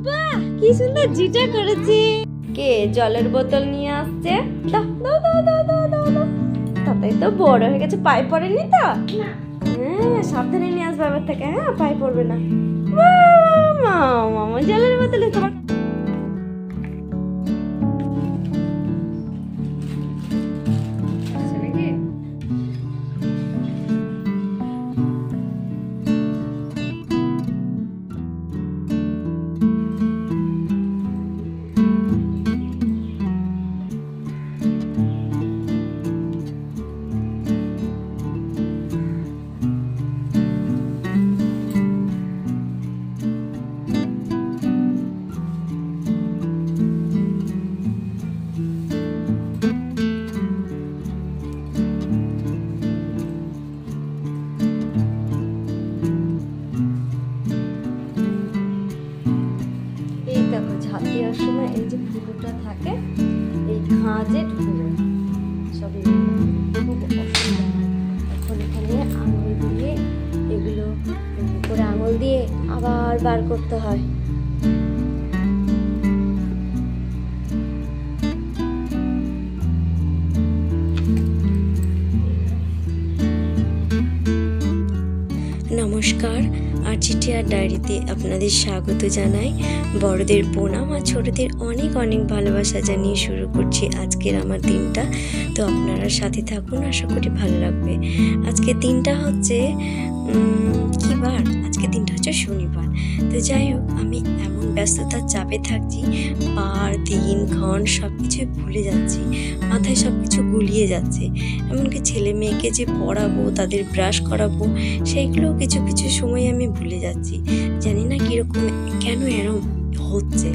বাহ, কি সুন্দর জিটা করেছি। কে জলের বোতল নিয়ে আসছে? দাও দাও দাও দাও দাও দাও দাও। তাতেই তো বড় হয়ে গেছে, পায়ে পড়েনি তো? হ্যাঁ, সাবধানে নিয়ে আসবে এবার থেকে। হ্যাঁ, পায়ে পড়বে না। মামা জলের বোতলে তোমার ঝাঁপ দেওয়ার সময় এই যে ফুটোটা থাকে, এই খাঁজে ঢুকে যায় সবই। খুব অসুবিধা হয়। এখন এখানে আঙুল দিয়ে এগুলো করে আঙুল দিয়ে আবার বার করতে হয়। নমস্কার, আরজিটিআর ডায়েরিতে আপনাদের স্বাগত জানাই। বড়দের প্রণাম আর ছোটদের অনেক অনেক ভালোবাসা জানিয়ে শুরু করছি আজকের আমার দিনটা। তো আপনারা সাথে থাকুন, আশা করি ভালো লাগবে। আজকের দিনটা হচ্ছে কি বার? আজকের দিনটা হচ্ছে শনিবার। তো যাই হোক, আমি এমন ব্যস্ততার চাপে থাকছি, বার দিন ক্ষণ সব কিছুই ভুলে যাচ্ছি, মাথায় সব কিছু গুলিয়ে যাচ্ছে। এমনকি ছেলে মেয়েকে যে পড়াবো, তাদের ব্রাশ করাবো, সেইগুলোও কিছু কিছু সময় আমি ভুলে যাচ্ছি। জানি না কীরকম, কেন এরকম হচ্ছে।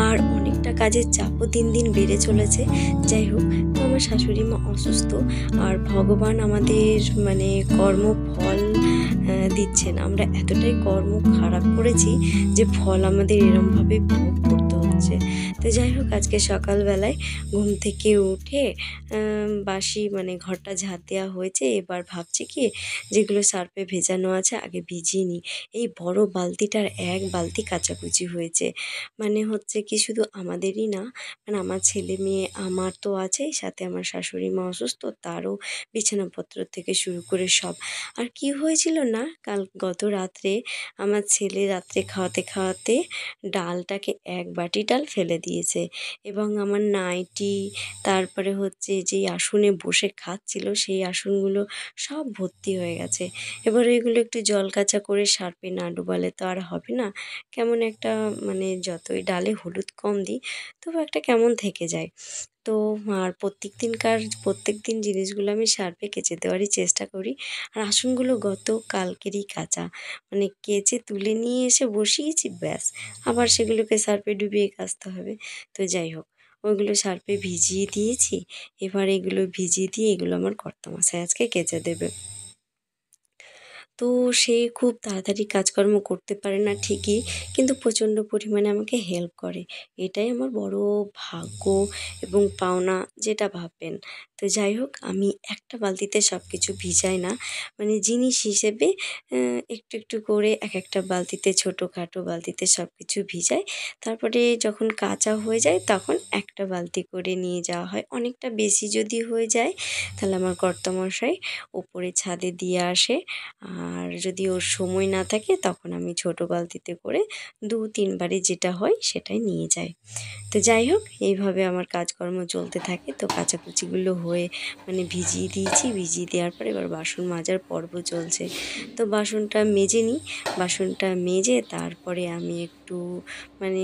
আর অনেকটা কাজের চাপও দিন দিন বেড়ে চলেছে। যাই হোক, তো আমার শাশুড়ি মা অসুস্থ, আর ভগবান আমাদের মানে কর্মফল দিচ্ছেন। আমরা এতটাই কর্ম খারাপ করেছি যে ফল আমাদের এরমভাবে ভোগ করতে হচ্ছে। তো যাই হোক, আজকে সকালবেলায় ঘুম থেকে উঠে বাসি মানে ঘরটা ঝাঁট দেওয়া হয়েছে। এবার ভাবছি কি, যেগুলো সার্ফে ভেজানো আছে আগে ভিজিয়ে নিই। এই বড় বালতিটার এক বালতি কাচাকুচি হয়েছে। মানে হচ্ছে কি, শুধু আমাদেরই না, মানে আমার ছেলে মেয়ে, আমার তো আছেই, সাথে আমার শাশুড়ি মা অসুস্থ, তারও বিছানাপত্র থেকে শুরু করে সব। আর কি হয়েছিল না, গত রাত্রে আমার ছেলে রাত্রে খাওয়াতে খাওয়াতে ডালটাকে এক বাটি ডাল ফেলে দিয়েছে, এবং আমার নাইটি, তারপরে হচ্ছে যেই আসনে বসে খাচ্ছিল সেই আসনগুলো সব ভর্তি হয়ে গেছে। এবার এগুলো একটু জল কাচা করে সার্ফে না ডোবালে তো আর হবে না। কেমন একটা মানে, যতই ডালে হলুদ কম দিই তবু একটা কেমন থেকে যায়। তো আর প্রত্যেক দিন জিনিসগুলো আমি সার্ফে কেচে দেওয়ারই চেষ্টা করি। আর আসনগুলো গত কালকেরই কাচা, মানে কেচে তুলে নিয়ে এসে বসিয়েছি, ব্যাস আবার সেগুলোকে সার্ফে ডুবিয়ে কাচতে হবে। তো যাই হোক, ওইগুলো সার্ফে ভিজিয়ে দিয়েছি। এবার এগুলো ভিজিয়ে দিয়ে এগুলো আমার কর্তামশাই আজকে কেচে দেবে। তো সে খুব তাড়াতাড়ি কাজকর্ম করতে পারে না ঠিকই, কিন্তু প্রচণ্ড পরিমাণে আমাকে হেল্প করে। এটাই আমার বড় ভাগ্য এবং পাওনা, যেটা ভাববেন। তো যাই হোক, আমি একটা বালতিতে সব কিছু ভিজাই না, মানে জিনিস হিসেবে একটু একটু করে এক একটা বালতিতে, ছোটোখাটো বালতিতে সব কিছু ভিজাই। তারপরে যখন কাচা হয়ে যায় তখন একটা বালতি করে নিয়ে যাওয়া হয়। অনেকটা বেশি যদি হয়ে যায় তাহলে আমার কর্তামশাই ওপরে ছাদে দিয়ে আসে। আর যদি ওর সময় না থাকে তখন আমি ছোটো বালতিতে করে 2-3 বারে যেটা হয় সেটাই নিয়ে যাই। তো যাই হোক, এইভাবে আমার কাজকর্ম চলতে থাকে। তো কাচাকুচিগুলো হয়ে মানে ভিজিয়ে দিয়েছি, ভিজিয়ে দেওয়ার পর এবার বাসন মাজার পর্ব চলছে। তো বাসনটা মেজে নিই, বাসনটা মেজে তারপরে আমি একটু মানে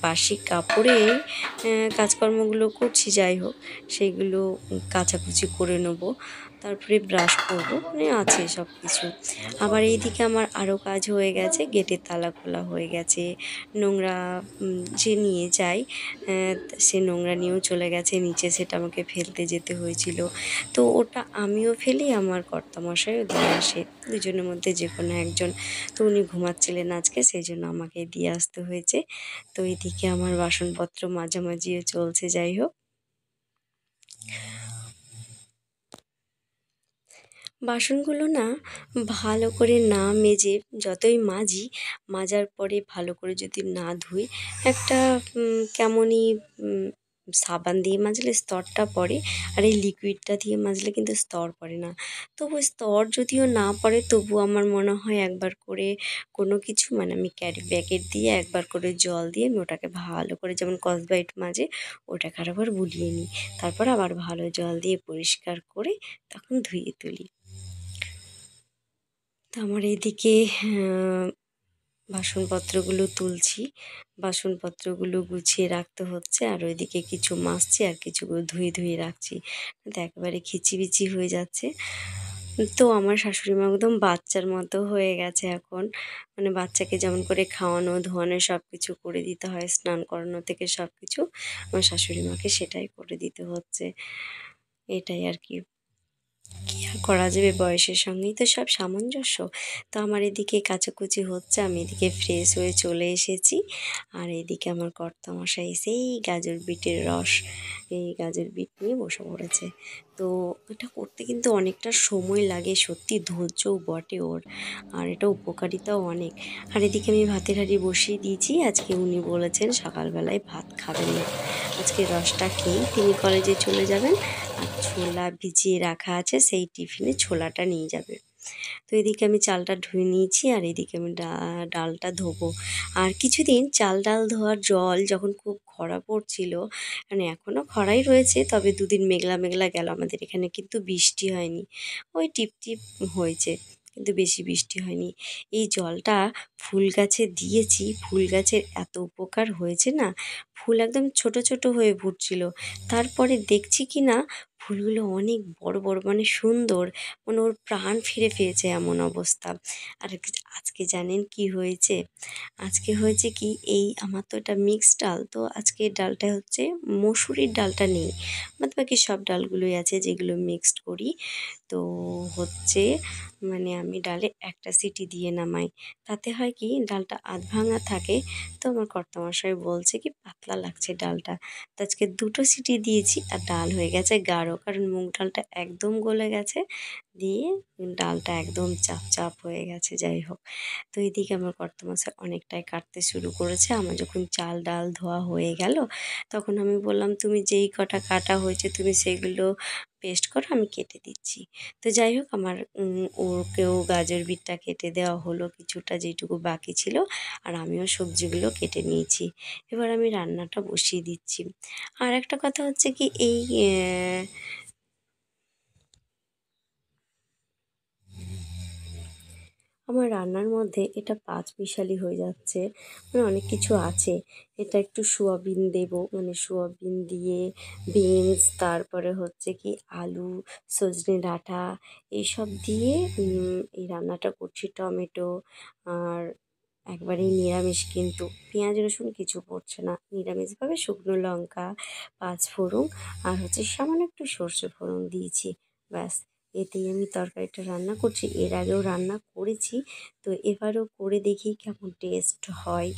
বাসি কাপড়ে কাজকর্মগুলো করছি। যাই হোক, সেইগুলো কাচাকুচি করে নেবো, তারপরে ব্রাশ করবো, মানে আছে সব কিছু। আবার এইদিকে আমার আরও কাজ হয়ে গেছে, গেটের তালা খোলা হয়ে গেছে, নোংরা যে নিয়ে যায় সে নোংরা নিয়েও চলে গেছে নিচে, সেটা আমাকে ফেলতে যেতে হয়েছিল। তো ওটা আমিও ফেলি, আমার কর্তামশাইও দিয়ে আসে, দুজনের মধ্যে যে কোনো একজন। তো উনি ঘুমাচ্ছিলেন আজকে, সেই জন্য আমাকে দিয়ে আসতে হয়েছে। তো এদিকে আমার বাসনপত্র মাঝামাঝিও চলছে। যাই হোক, বাসনগুলো না ভালো করে না মেজে, যতই মাজার পরে ভালো করে যদি না ধুই, একটা কেমনই সাবান দিয়ে মাজলে স্তরটা পড়ে, আর এই লিকুইডটা দিয়ে মাজলে কিন্তু স্তর পড়ে না। তবু স্তর যদিও না পড়ে, তবু আমার মনে হয় একবার করে কোনো কিছু, মানে আমি ক্যারি ব্যাগের দিয়ে একবার করে জল দিয়ে আমি ওটাকে ভালো করে, যেমন স্কচব্রাইট মাজে ওটাকে আরেকবার বুলিয়ে নিই, তারপর আবার ভালো জল দিয়ে পরিষ্কার করে তখন ধুয়ে তুলি। তো আমার এদিকে বাসনপত্রগুলো তুলছি, বাসনপত্রগুলো গুছিয়ে রাখতে হচ্ছে, আর ওইদিকে কিছু মাজছি আর কিছুগুলো ধুয়ে রাখছি। তো একেবারে খিচিবিচি হয়ে যাচ্ছে। তো আমার শাশুড়ি মা একদম বাচ্চার মতো হয়ে গেছে এখন, মানে বাচ্চাকে যেমন করে খাওয়ানো ধোয়ানো সব কিছু করে দিতে হয়, স্নান করানো থেকে সব কিছু আমার শাশুড়ি মাকে সেটাই করে দিতে হচ্ছে। এটাই আর কি। কি আর করা যাবে, বয়সের সঙ্গেই তো সব সামঞ্জস্য। তো আমার এদিকে কাচাকুচি হচ্ছে, আমি এদিকে ফ্রেশ হয়ে চলে এসেছি, আর এদিকে আমার কর্তামশাই সেই গাজর বিটের রস, এই গাজর বিট নিয়ে বসে পড়েছে। তো এটা করতে কিন্তু অনেকটা সময় লাগে, সত্যি ধৈর্যও বটে ওর, আর এটা উপকারিতাও অনেক। আর এদিকে আমি ভাতের হাঁড়ি বসিয়ে দিয়েছি, আজকে উনি বলেছেন সকালবেলায় ভাত খাবেন না, আজকে রসটা খেয়েই তিনি কলেজে চলে যাবেন, আর ছোলা ভিজিয়ে রাখা আছে, সেই টিফিনে ছোলাটা নিয়ে যাবে। তো এদিকে আমি চালটা ধুয়ে নিয়েছি, আর এদিকে আমি ডালটা ধোবো। আর কিছুদিন চাল ডাল ধোয়ার জল যখন খুব খরা পড়ছিল, মানে এখনও খরাই রয়েছে, তবে দুদিন মেঘলা মেঘলা গেল, আমাদের এখানে কিন্তু বৃষ্টি হয়নি, ওই টিপ টিপ হয়েছে, কিন্তু বেশি বৃষ্টি হয়নি। এই জলটা ফুল গাছে দিয়েছি, ফুল গাছের এত উপকার হয়েছে না, ফুল একদম ছোট ছোট হয়ে ফুটছিল, তারপরে দেখছি কি না ফুলগুলো অনেক বড় বড়, মানে সুন্দর, মানে ওর প্রাণ ফিরে পেয়েছে এমন অবস্থা। আর আজকে জানেন কি হয়েছে? আজকে হয়েছে কি, এই আমার তো এটা মিক্সড ডাল, তো আজকে ডালটা হচ্ছে মসুরির ডালটা নেই, বাদ বাকি সব ডালগুলোই আছে যেগুলো মিক্সড করি। তো হচ্ছে মানে আমি ডালে একটা সিটি দিয়ে নামাই, তাতে হয় কি ডালটা আধ ভাঙা থাকে। তো আমার কর্তামশাই বলছে কি পাতলা লাগছে ডালটা, তো আজকে দুটো সিটি দিয়েছি, আর ডাল হয়ে গেছে গাঢ়, কারণ মুগ ডালটা একদম গলে গেছে, দিয়ে ডালটা একদম চাপ চাপ হয়ে গেছে। যাই হোক, তো এদিকে আমার কর্তামশাই অনেকটাই কাটতে শুরু করেছে। আমার যখন চাল ডাল ধোয়া হয়ে গেল, তখন আমি বললাম তুমি যেই কটা কাটা হয়েছে তুমি সেগুলো পেস্ট করো, আমি কেটে দিচ্ছি। তো যাই হোক, আমার ওকেও গাজর বিটটা কেটে দেওয়া হলো কিছুটা, যেটুকু বাকি ছিল, আর আমিও সবজিগুলো কেটে নিয়েছি। এবার আমি রান্নাটা বসিয়ে দিচ্ছি। আর একটা কথা হচ্ছে কি, এই আমার রান্নার মধ্যে এটা পাঁচমিশালি হয়ে যাচ্ছে, মানে অনেক কিছু আছে। এটা একটু সোয়াবিন দেব, মানে সোয়াবিন দিয়ে বিনস, তারপরে হচ্ছে কি আলু, সজনে ডাঁটা, এইসব দিয়ে এই রান্নাটা করছি। টমেটো, আর একবারেই নিরামিষ, কিন্তু পেঁয়াজ রসুন কিছু পড়ছে না, নিরামিষভাবে শুকনো লঙ্কা, পাঁচফোড়ন, আর হচ্ছে সামান্য একটু সর্ষে ফোড়ন দিয়েছি, ব্যাস। এতেই আমি তরকারিটা রান্না করছি, এর আগেও রান্না করেছি, তো এবারও করে দেখি কেমন টেস্ট হয়।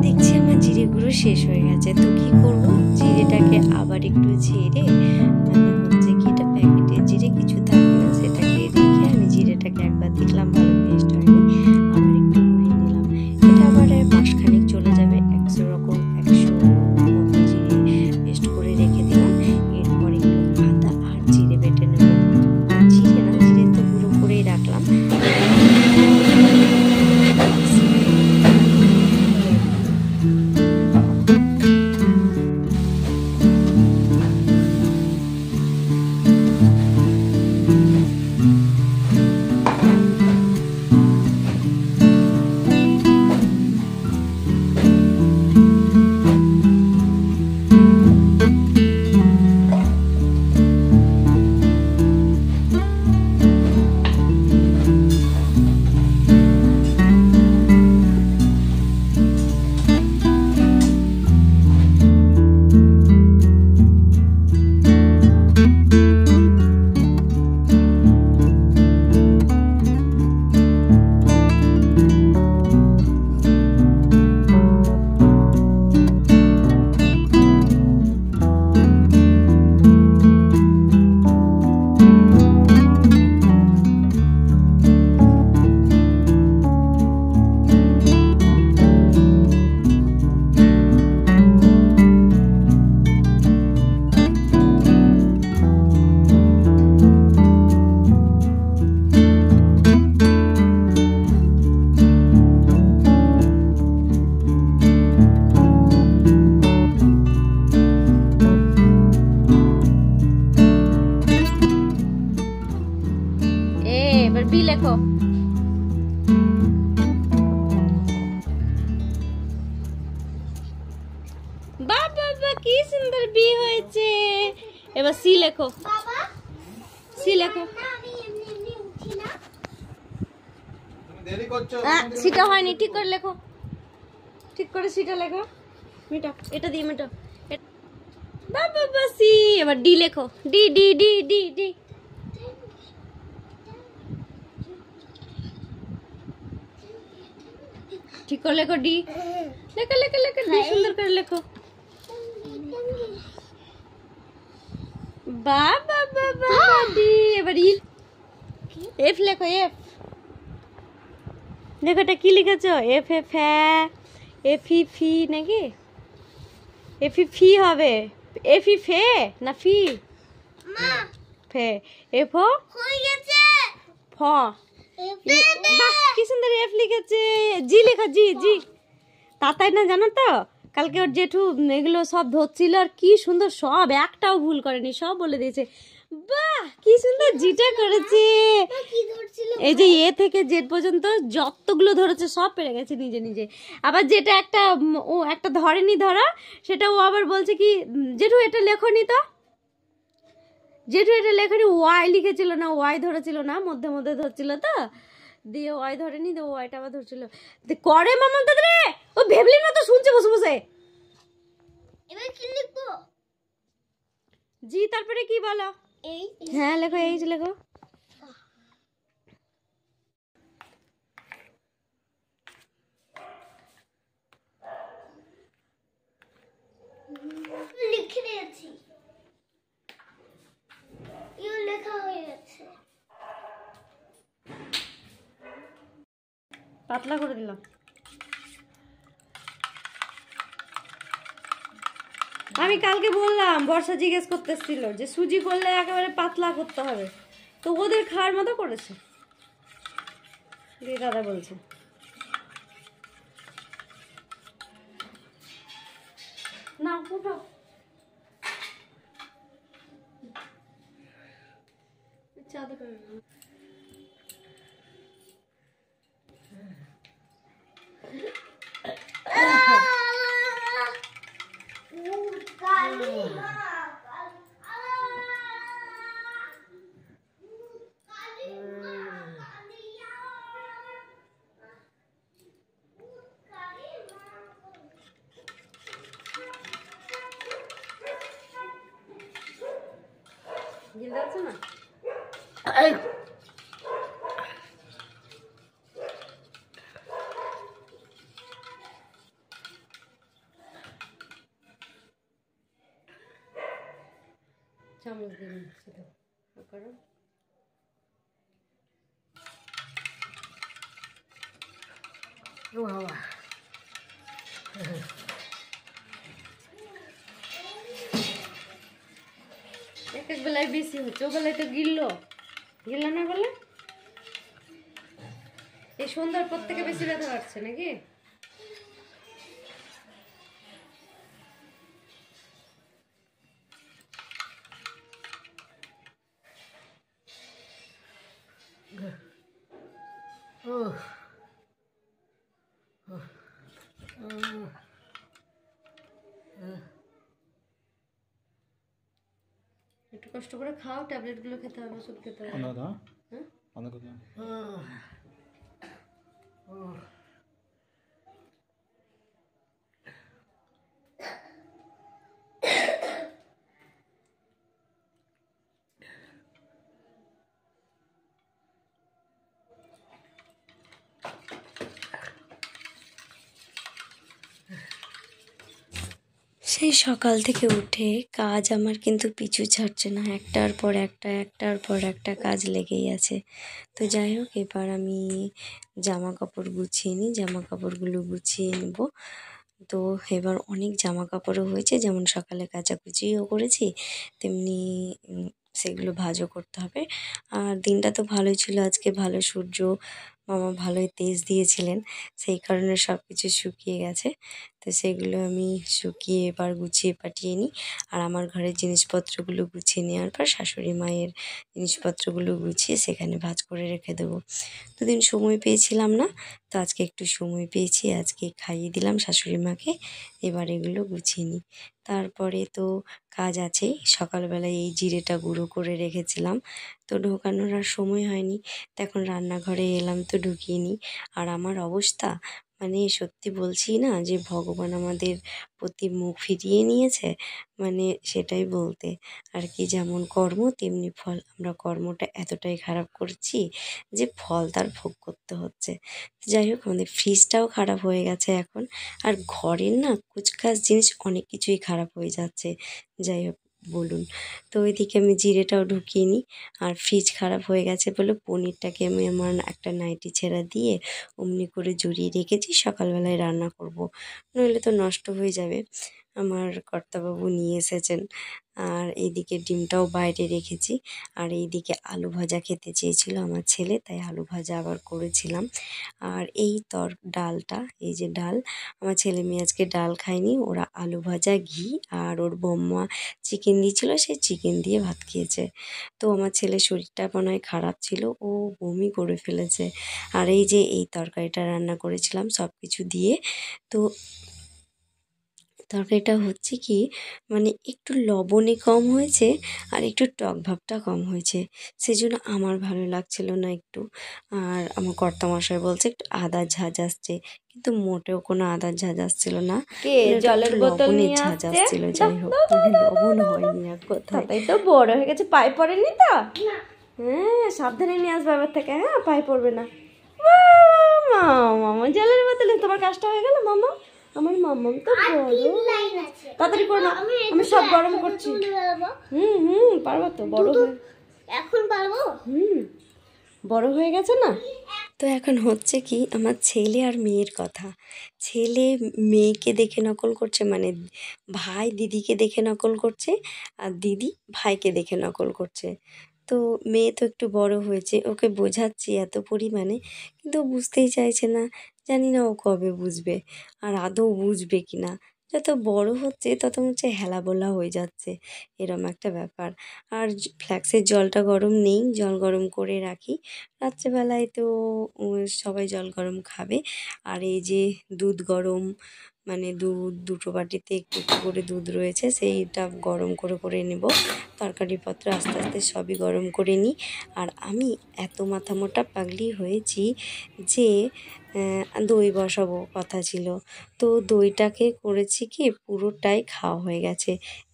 দেখছি আমার জিরে গুঁড়ো শেষ হয়ে গেছে, তো কী করবো, জিরেটাকে আবার একটু ঝেড়ে, মানে হচ্ছে কি এটা প্যাকেটের জিরে কিছু থাকে না, সেটাকে রেখে আমি জিরেটাকে একবার দেখলাম ভালো পেস্ট হয়নি, আবার একটু ঘুরিয়ে নিলাম। এটা আবার মাসখানেক চলে যাবে, 100 মতো জিরে পেস্ট করে রেখে দিলাম। এরপর একটু আদা আর জিরে বেটে নেব, জিরে না, জিরে তো গুঁড়ো করেই রাখলাম। বাবা বাবা কি সুন্দর বি হয়েছে। এবার সি লেখো, সি লেখো। সিটা হয়নি, ঠিক করে লেখো, ঠিক করে সিটা লেখো। মেটা, এটা দিয়ে মেটো। বাবা বাবা সি। এবার ডি লেখো, D D D D D. ঠিক করে লেখো ডি, লেখো লেখো লেখো ডি, সুন্দর করে লেখো। বাবা বাবা ডি। এবার ই, এফ লেখো, এফ। দেখো এটা কি লিখেছ, এফ এফ হ্যাঁ, এফ ই ফি নাকি, এফ ই ফি হবে, এফ ই ফে না ফি, ফে। এফ ও ফ। বাহ কি সুন্দর এফ লিখেছে। জি লেখা, জি জি। তাতাই না জানো তো, কালকে ওর জেঠু এগুলো সব ধরছিল আর কি সুন্দর, সব একটাও ভুল করেনি, সব বলে দিয়েছে। বাহ কি সুন্দর জিটা করেছে। এই যে এ থেকে জেড পর্যন্ত যতগুলো ধরেছে সব পেরে গেছে নিজে নিজে। আবার যেটা একটা ও একটা ধরেনি ধরা, সেটা ও আবার বলছে কি জেঠু এটা লেখনি তো, জেঠু এটা লেখনি, ওয়াই লিখেছিল না, ওয়াই ধরেছিল না, মধ্যে মধ্যে ধরছিল তো, দিয়ে ওয়াই ধরেনি, দিয়ে ওয়াইটা আবার ধরছিল। করে মামা দাদা রে, ও ভেবলি না তো শুনছে বসে বসে। এবার কি লিখবো, জি তারপরে কি বলো, হ্যাঁ লেখো, এইচ লেখো। লিখে দিয়েছি, ইউ লেখা হয়ে গেছে, পাতলা করে দিলাম। আমি কালকে বললাম, বর্ষা জিজ্ঞেস করতেছিল যে সুজি করলে একেবারে পাতলা করতে হবে, তো ওদের খাওয়ার মতো করেছে, দাদা বলছে। না ফুটো চাঁদা করে গিয়ে যাচ্ছে না। চামচ দিয়ে সেটা করো। এক এক বেলায় বেশি হচ্ছে, ও বেলায় তো গিললো না বলে, এই সন্ধ্যার পর থেকে বেশি ব্যথা পাচ্ছে নাকি। একটু কষ্ট করে খাও, ট্যাবলেট গুলো খেতে হবে, ওষুধ খেতে হবে। সেই সকাল থেকে উঠে কাজ আমার কিন্তু পিছু ছাড়ছে না, একটার পর একটা, একটার পর একটা কাজ লেগেই আছে। তো যাই হোক, এবার আমি জামা কাপড় গুছিয়ে নিই, জামা কাপড়গুলো গুছিয়ে নেব। তো এবার অনেক জামা কাপড়ও হয়েছে, যেমন সকালে কাচাকুচিও করেছি, তেমনি সেগুলো ভাঁজও করতে হবে। আর দিনটা তো ভালোই ছিল আজকে, ভালো সূর্য মামা ভালোই তেজ দিয়েছিলেন, সেই কারণে সব কিছু শুকিয়ে গেছে। তো সেগুলো আমি শুকিয়ে এবার গুছিয়ে পাঠিয়ে নিই। আর আমার ঘরের জিনিসপত্রগুলো গুছিয়ে নেওয়ার পর শাশুড়ি মায়ের জিনিসপত্রগুলো গুছিয়ে সেখানে ভাঁজ করে রেখে দেবো। দুদিন সময় পেয়েছিলাম না, তো আজকে একটু সময় পেয়েছি, আজকে খাইয়ে দিলাম শাশুড়ি মাকে। এবার এগুলো গুছিয়ে নিই। তারপরে তো কাজ আছেই। সকালবেলায় এই জিরেটা গুঁড়ো করে রেখেছিলাম, তো ঢোকানোর আর সময় হয়নি। তো এখন রান্নাঘরে এলাম, তো ঢুকিয়ে নিই। আর আমার অবস্থা, মানে সত্যি বলছি না যে ভগবান আমাদের প্রতি মুখ ফিরিয়ে নিয়েছে, মানে সেটাই বলতে আর কি। যেমন কর্ম তেমনি ফল। আমরা কর্মটা এতটাই খারাপ করছি যে ফল তার ভোগ করতে হচ্ছে। যাই হোক, আমাদের ফ্রিজটাও খারাপ হয়ে গেছে এখন। আর ঘরের না কুচকাচ জিনিস অনেক কিছুই খারাপ হয়ে যাচ্ছে। যাই হোক, বলুন। তো ওইদিকে আমি জিরেটাও ঢুকিয়ে নিই। আর ফ্রিজ খারাপ হয়ে গেছে বলে পনিরটাকে আমি আমার একটা নাইটি ছেঁড়া দিয়ে অমনি করে জড়িয়ে রেখেছি, সকালবেলায় রান্না করব। নইলে তো নষ্ট হয়ে যাবে। আমার কর্তাবাবু নিয়ে এসেছেন। আর এইদিকে ডিমটাও বাইরে রেখেছি। আর এইদিকে আলু ভাজা খেতে চেয়েছিল আমার ছেলে, তাই আলু ভাজা আবার করেছিলাম। আর এই ডালটা, এই যে ডাল, আমার ছেলে মেয়ে আজকে ডাল খায়নি, ওরা আলু ভাজা, ঘি আর ওর বম্মা চিকেন দিয়েছিল, সেই চিকেন দিয়ে ভাত খেয়েছে। তো আমার ছেলের শরীরটা মনে হয় খারাপ ছিল, ও বমি করে ফেলেছে। আর এই যে এই তরকারিটা রান্না করেছিলাম সব কিছু দিয়ে, তো তরকারিটা হচ্ছে কি, মানে একটু লবণে কম হয়েছে আর একটু টক ভাবটা কম হয়েছে, সেজন্য আমার ভালো লাগছিল না একটু। আর আমার কর্তামশাই বলছে একটু আদার ঝাঁঝ আসছে, কিন্তু মোটেও কোনো আদার ঝাঁঝ আসছিল না, কে মানে ওটা একটু জলের বোতল লবণের নিয়ে ঝাঁঝ আসছে? আসছিল। দাও যাই হোক, দাও দাও মানে দাও দাও লবণ দাও হয়নি দাও। এক কথায়। তাই তো বড় হয়ে গেছে, পায়ে পড়েনি তো? হ্যাঁ, সাবধানে নিয়ে আসবে এবার থেকে, হ্যাঁ পায়ে পড়বে না। মামা জলের বোতলে তোমার কাজটা হয়ে গেল মামা। আমার মামাম তো বড়। তাড়াতাড়ি করো, আমি সব গরম করছি। পারবো তো, বড় হয়ে এখন পারবো। বড় হয়ে গেছে না। তো এখন হচ্ছে কি, আমার ছেলে আর মেয়ের কথা। ছেলে মেয়েকে দেখে নকল করছে, মানে ভাই দিদিকে দেখে নকল করছে, আর দিদি ভাইকে দেখে নকল করছে। তো মেয়ে তো একটু বড় হয়েছে, ওকে বোঝাচ্ছি এত পরিমাণে, কিন্তু ও বুঝতেই চাইছে না। জানি না ও কবে বুঝবে, আর আদৌ বুঝবে কি না। যত বড় হচ্ছে তত হচ্ছে হেলাবোলা হয়ে যাচ্ছে, এরম একটা ব্যাপার। আর ফ্ল্যাক্সের জলটা গরম নেই, জল গরম করে রাখি। রাত্রেবেলায় তো সবাই জল গরম খাবে। আর এই যে দুধ গরম, মানে দুধ দুটো বাটিতে একটু একটু করে দুধ রয়েছে, সেইটা গরম করে করে নেব। তরকারিপত্র আস্তে আস্তে সবই গরম করে নিই। আর আমি এত মাথা মোটা পাগলি হয়েছি যে দই বসাবো কথা ছিল, তো দইটাকে করেছি কি পুরোটাই খাওয়া হয়ে গেছে,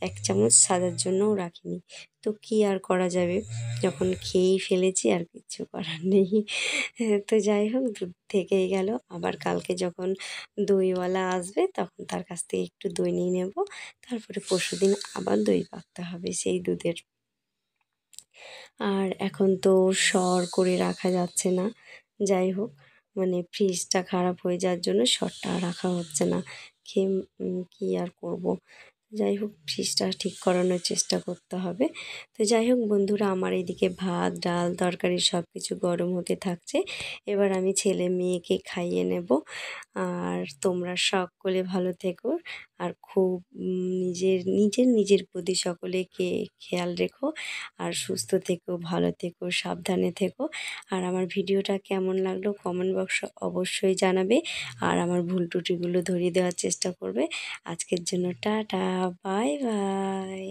এক চামচ সাজার জন্যও রাখিনি। তো কি আর করা যাবে, যখন খেয়েই ফেলেছি আর কিচ্ছু করার নেই। তো যাই হোক, দুধ থেকেই গেল। আবার কালকে যখন দইওয়ালা আসবে তখন তার কাছ থেকে একটু দই নিয়ে নেব। তারপরে পরশুদিন আবার দই পাকতে হবে সেই দুধের। আর এখন তো সর করে রাখা যাচ্ছে না। যাই হোক, মানে ফ্রিজটা খারাপ হয়ে যাওয়ার জন্য সরটা রাখা হচ্ছে না। খেয়ে কী আর করব। যাই হোক, ফ্রিজটা ঠিক করানোর চেষ্টা করতে হবে। তো যাই হোক বন্ধুরা, আমার এইদিকে ভাত ডাল তরকারি সব কিছু গরম হতে থাকছে। এবার আমি ছেলে মেয়েকে খাইয়ে নেব। আর তোমরা সকলে ভালো থেকো। আর খুব নিজের নিজের নিজের প্রতি সকলেকে খেয়াল রেখো। আর সুস্থ থেকো, ভালো থেকো, সাবধানে থেকো। আর আমার ভিডিওটা কেমন লাগলো কমেন্ট বক্সে অবশ্যই জানাবে। আর আমার ভুল ত্রুটিগুলো ধরিয়ে দেওয়ার চেষ্টা করবে। আজকের জন্য টাটা, বাই বাই।